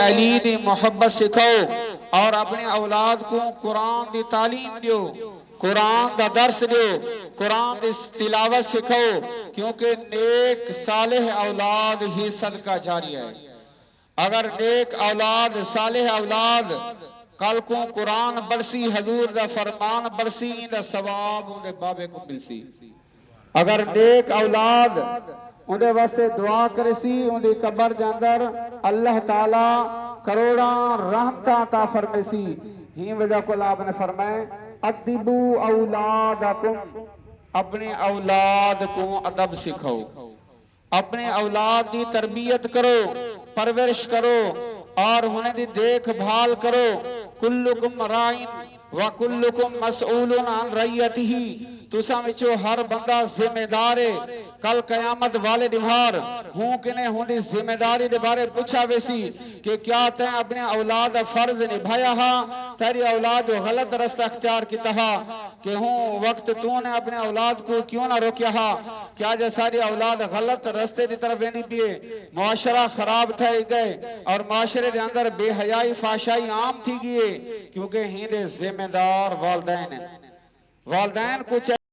علی دی محبت سکھاؤ اور اپنے اولاد کو قرآن دی تعلیم دیو، قرآن دا درس دیو، قرآن دی تلاوت سکھاؤ، کیونکہ نیک صالح اولاد ہی صدقہ جاری ہے۔ اگر نیک اولاد صالح اولاد کل کو قرآن برسی، حضور دا فرمان برسی، ان دا ثواب ان دے بابے کو ملسی۔ اگر نیک اولاد ان دے واسطے دعا کرسی، ان دی قبر دے اندر اللہ تعالیٰ کروڑاں رحمتاں عطا فرمیسی۔ ہی وجہ کو آپ نے فرمائے ادبو اولادکم، اپنے اولاد کو ادب سکھاؤ، اپنے اولاد دی تربیت کرو، پرورش کرو اور انہیں دی دیکھ بھال کرو۔ کلکم رائن وکلکم مسئول عن رعیتہ، تساں وچوں ہر بندہ ذمہ دار ہے۔ کل قیامت والے دمار ہوں کنے ہوں دی ذمہ داری دے بارے پوچھا ویسی کہ کیا تے اپنے اولاد فرض نبھایا ہاں، تیری اولاد غلط رستہ اختیار کیتا ہاں، کہ ہوں وقت تو نے اپنے اولاد کو کیوں نہ روکیا ہاں، کیا جے ساری اولاد غلط رستے دی طرف وینی پیے، معاشرہ خراب تھے گئے اور معاشرے دے اندر بے حیائی فاشائی عام تھی گئے، کیونکہ ہی دے ذمہ دار والدین کو